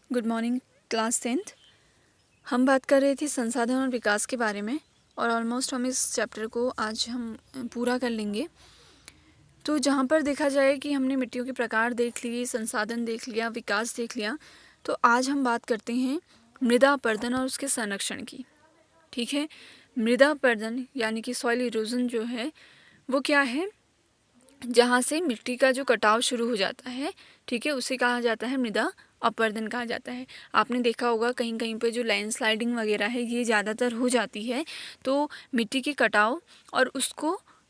Good morning class 10th। हम बात कर रहे थे संसाधन और विकास के बारे में और ऑलमोस्ट हम इस चैप्टर को आज हम पूरा कर लेंगे। तो जहाँ पर देखा जाए कि हमने मिट्टियों के प्रकार देख लिए, संसाधन देख लिया, विकास देख लिया, तो आज हम बात करते हैं मृदा अपरदन और उसके संरक्षण की। ठीक है, मृदा अपरदन यानी कि सॉइल इरोजन जो है वो क्या है, जहाँ से मिट्टी का जो कटाव शुरू हो जाता है, ठीक है, उसे कहा जाता है मृदा अपरदन कहा जाता है। आपने देखा होगा कहीं कहीं पे जो लैंडस्लाइडिंग वगैरह है ये ज़्यादातर हो जाती है, तो मिट्टी के कटाव और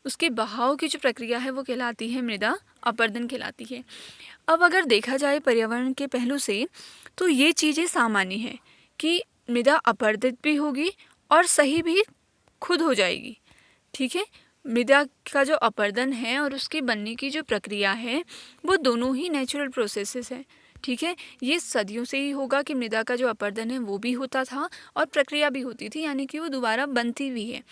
उसके बहाव की जो प्रक्रिया है वो कहलाती है मृदा अपरदन कहलाती है। अब अगर देखा जाए पर्यावरण के पहलू से तो ये चीज़ें सामान्य हैं कि मृदा अपरदित भी होगी और सही भी खुद हो जाएगी। ठीक है, मृदा का जो अपरदन है और उसके बनने की जो प्रक्रिया है वो दोनों ही नेचुरल प्रोसेसेस है। ठीक है, ये सदियों से ही होगा कि मृदा का जो अपरदन है वो भी होता था और प्रक्रिया भी होती थी, यानी कि वो दोबारा बनती भी है।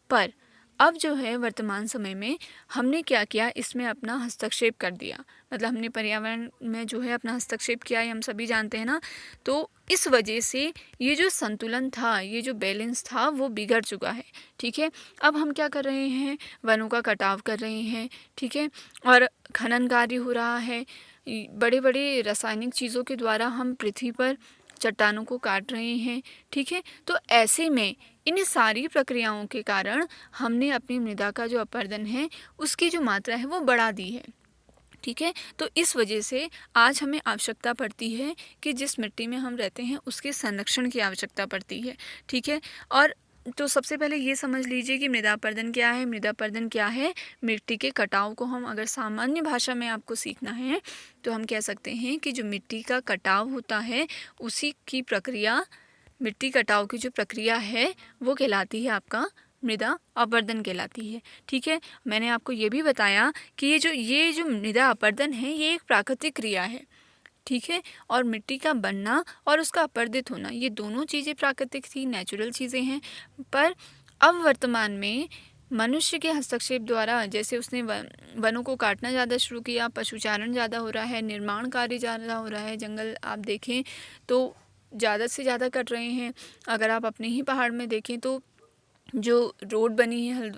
पर अब जो है वर्तमान समय में हमने क्या किया, इसमें अपना हस्तक्षेप कर दिया, मतलब हमने पर्यावरण में जो है अपना हस्तक्षेप किया, ये हम सभी जानते हैं ना। तो इस वजह से ये जो संतुलन था, ये जो बैलेंस था वो बिगड़ चुका है। ठीक है, अब हम क्या कर रहे हैं, वनों का कटाव कर रहे हैं। ठीक है, और खनन कार्य हो रहा है, बड़े बड़े रासायनिक चीज़ों के द्वारा हम पृथ्वी पर चट्टानों को काट रहे हैं। ठीक है, तो ऐसे में इन सारी प्रक्रियाओं के कारण हमने अपनी मृदा का जो अपरदन है उसकी जो मात्रा है वो बढ़ा दी है। ठीक है, तो इस वजह से आज हमें आवश्यकता पड़ती है कि जिस मिट्टी में हम रहते हैं उसके संरक्षण की आवश्यकता पड़ती है। ठीक है, और तो सबसे पहले ये समझ लीजिए कि मृदा अपरदन क्या है। मृदा अपरदन क्या है, मिट्टी के कटाव को हम अगर सामान्य भाषा में आपको सीखना है तो हम कह सकते हैं कि जो मिट्टी का कटाव होता है उसी की प्रक्रिया, मिट्टी कटाव की जो प्रक्रिया है वो कहलाती है आपका मृदा अपरदन कहलाती है। ठीक है, मैंने आपको ये भी बताया कि ये जो मृदा अपरदन है ये एक प्राकृतिक क्रिया है। ठीक है, और मिट्टी का बनना और उसका अपरदित होना ये दोनों चीज़ें प्राकृतिक थी, नेचुरल चीज़ें हैं। पर अब वर्तमान में मनुष्य के हस्तक्षेप द्वारा जैसे उसने वनों को काटना ज़्यादा शुरू किया, पशुचारण ज़्यादा हो रहा है, निर्माण कार्य ज़्यादा हो रहा है, जंगल आप देखें तो ज़्यादा से ज़्यादा कट रहे हैं। अगर आप अपने ही पहाड़ में देखें तो जो रोड बनी है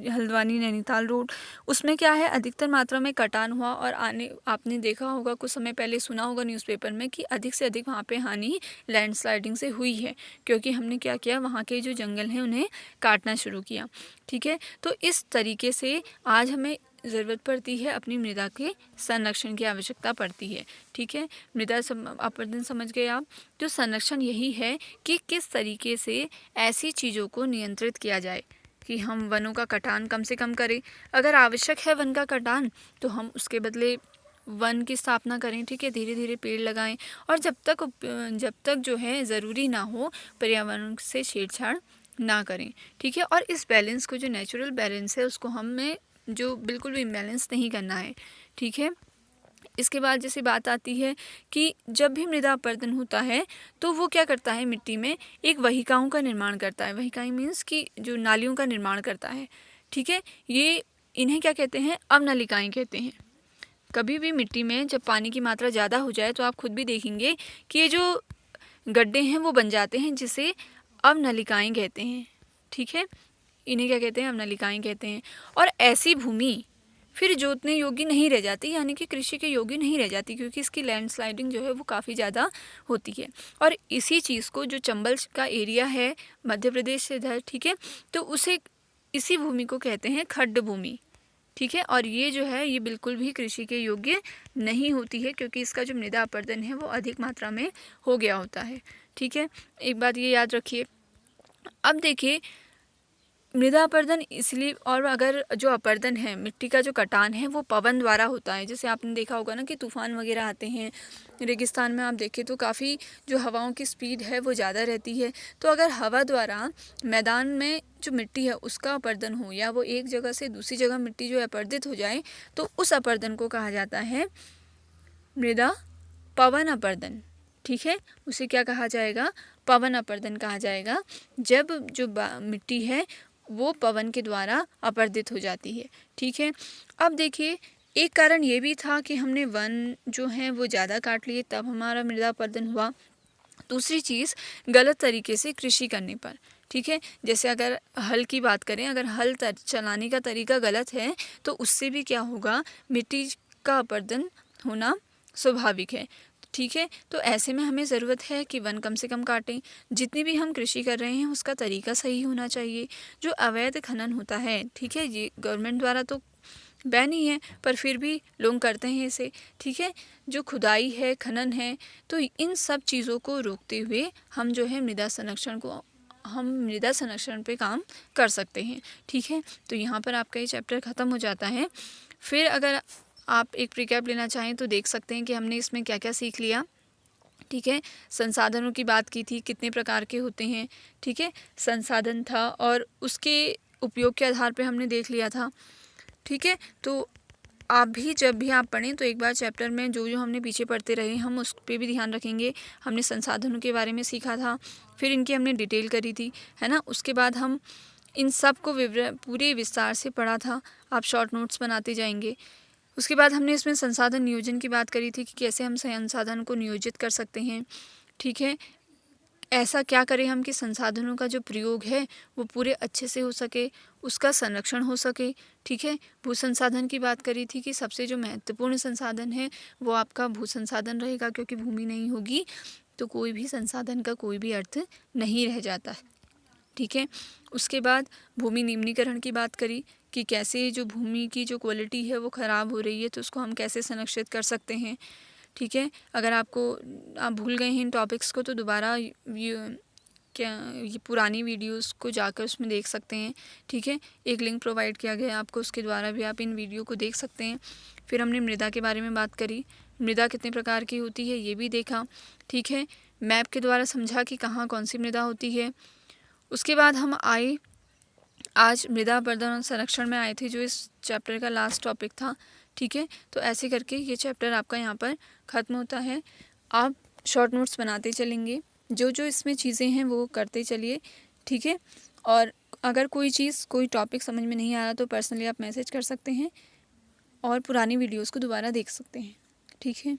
हल्द्वानी नैनीताल रोड, उसमें क्या है, अधिकतर मात्रा में कटान हुआ और आपने देखा होगा, कुछ समय पहले सुना होगा न्यूज़पेपर में कि अधिक से अधिक वहाँ पे हानि लैंडस्लाइडिंग से हुई है, क्योंकि हमने क्या किया, वहाँ के जो जंगल हैं उन्हें काटना शुरू किया। ठीक है, तो इस तरीके से आज हमें ज़रूरत पड़ती है, अपनी मृदा के संरक्षण की आवश्यकता पड़ती है। ठीक है, मृदा अपरदन समझ गए आप। जो संरक्षण यही है कि किस तरीके से ऐसी चीज़ों को नियंत्रित किया जाए कि हम वनों का कटान कम से कम करें। अगर आवश्यक है वन का कटान तो हम उसके बदले वन की स्थापना करें। ठीक है, धीरे धीरे पेड़ लगाएं और जब तक जो है ज़रूरी ना हो पर्यावरण से छेड़छाड़ ना करें। ठीक है, और इस बैलेंस को, जो नेचुरल बैलेंस है, उसको हमें जो बिल्कुल भी इम्बैलेंस नहीं करना है। ठीक है, इसके बाद जैसे बात आती है कि जब भी मृदा अपरदन होता है तो वो क्या करता है, मिट्टी में एक वहिकाओं का निर्माण करता है। वहिकाएं मीन्स कि जो नालियों का निर्माण करता है। ठीक है, ये इन्हें क्या कहते हैं, अवनलिकाएं कहते हैं। कभी भी मिट्टी में जब पानी की मात्रा ज़्यादा हो जाए तो आप खुद भी देखेंगे कि ये जो गड्ढे हैं वो बन जाते हैं, जिसे अवनलिकाएं कहते हैं। ठीक है, इन्हें क्या कहते हैं, अवनलिकाएं कहते हैं। और ऐसी भूमि फिर जोतने योग्य नहीं रह जाती, यानी कि कृषि के योग्य नहीं रह जाती, क्योंकि इसकी लैंडस्लाइडिंग जो है वो काफ़ी ज़्यादा होती है। और इसी चीज़ को, जो चंबल का एरिया है मध्य प्रदेश से इधर, ठीक है, तो उसे, इसी भूमि को कहते हैं खड्ड भूमि। ठीक है, और ये जो है ये बिल्कुल भी कृषि के योग्य नहीं होती है, क्योंकि इसका जो मृदा अपरदन है वो अधिक मात्रा में हो गया होता है। ठीक है, एक बात ये याद रखिए। अब देखिए, मृदा अपरदन इसलिए, और अगर जो अपरदन है, मिट्टी का जो कटान है वो पवन द्वारा होता है। जैसे आपने देखा होगा ना कि तूफान वगैरह आते हैं, रेगिस्तान में आप देखें तो काफ़ी जो हवाओं की स्पीड है वो ज़्यादा रहती है। तो अगर हवा द्वारा मैदान में जो मिट्टी है उसका अपरदन हो, या वो एक जगह से दूसरी जगह मिट्टी जो अपरदित हो जाए, तो उस अपरदन को कहा जाता है मृदा पवन अपरदन। ठीक है, उसे क्या कहा जाएगा, पवन अपरदन कहा जाएगा, जब जो मिट्टी है वो पवन के द्वारा अपरदित हो जाती है। ठीक है, अब देखिए, एक कारण ये भी था कि हमने वन जो हैं वो ज़्यादा काट लिए, तब हमारा मृदा अपरदन हुआ। दूसरी चीज़, गलत तरीके से कृषि करने पर, ठीक है। जैसे अगर हल की बात करें, अगर हल चलाने का तरीका गलत है तो उससे भी क्या होगा, मिट्टी का अपरदन होना स्वाभाविक है, ठीक है। तो ऐसे में हमें ज़रूरत है कि वन कम से कम काटें। जितनी भी हम कृषि कर रहे हैं उसका तरीका सही होना चाहिए। जो अवैध खनन होता है, ठीक है, ये गवर्नमेंट द्वारा तो बैन ही है, पर फिर भी लोग करते हैं इसे, ठीक है। जो खुदाई है, खनन है, तो इन सब चीज़ों को रोकते हुए हम जो है मृदा संरक्षण पे काम कर सकते हैं, ठीक है। तो यहाँ पर आपका ये चैप्टर ख़त्म हो जाता है। फिर अगर आप एक रिकैप लेना चाहें तो देख सकते हैं कि हमने इसमें क्या क्या सीख लिया, ठीक है। संसाधनों की बात की थी, कितने प्रकार के होते हैं, ठीक है। संसाधन था और उसके उपयोग के आधार पे हमने देख लिया था, ठीक है। तो आप भी जब भी आप पढ़ें तो एक बार चैप्टर में जो जो हमने पीछे पढ़ते रहे हम उस पर भी ध्यान रखेंगे। हमने संसाधनों के बारे में सीखा था, फिर इनकी हमने डिटेल करी थी, है ना। उसके बाद हम इन सब को पूरे विस्तार से पढ़ा था। आप शॉर्ट नोट्स बनाते जाएंगे। उसके बाद हमने इसमें संसाधन नियोजन की बात करी थी कि कैसे हम संसाधन को नियोजित कर सकते हैं, ठीक है। ऐसा क्या करें हम कि संसाधनों का जो प्रयोग है वो पूरे अच्छे से हो सके, उसका संरक्षण हो सके, ठीक है। भू संसाधन की बात करी थी कि सबसे जो महत्वपूर्ण संसाधन है वो आपका भू संसाधन रहेगा, क्योंकि भूमि नहीं होगी तो कोई भी संसाधन का कोई भी अर्थ नहीं रह जाता, ठीक है। उसके बाद भूमि निम्नीकरण की बात करी कि कैसे जो भूमि की जो क्वालिटी है वो ख़राब हो रही है तो उसको हम कैसे संरक्षित कर सकते हैं, ठीक है। अगर आप भूल गए हैं इन टॉपिक्स को तो दोबारा ये पुरानी वीडियोस को जाकर उसमें देख सकते हैं, ठीक है। एक लिंक प्रोवाइड किया गया है आपको, उसके द्वारा भी आप इन वीडियो को देख सकते हैं। फिर हमने मृदा के बारे में बात करी, मृदा कितने प्रकार की होती है ये भी देखा, ठीक है। मैप के द्वारा समझा कि कहाँ कौन सी मृदा होती है। उसके बाद हम आए आज मृदा अपरदन और संरक्षण में आए थे, जो इस चैप्टर का लास्ट टॉपिक था, ठीक है। तो ऐसे करके ये चैप्टर आपका यहाँ पर ख़त्म होता है। आप शॉर्ट नोट्स बनाते चलेंगे, जो जो इसमें चीज़ें हैं वो करते चलिए, ठीक है। और अगर कोई टॉपिक समझ में नहीं आ रहा तो पर्सनली आप मैसेज कर सकते हैं और पुरानी वीडियोस को दोबारा देख सकते हैं, ठीक है।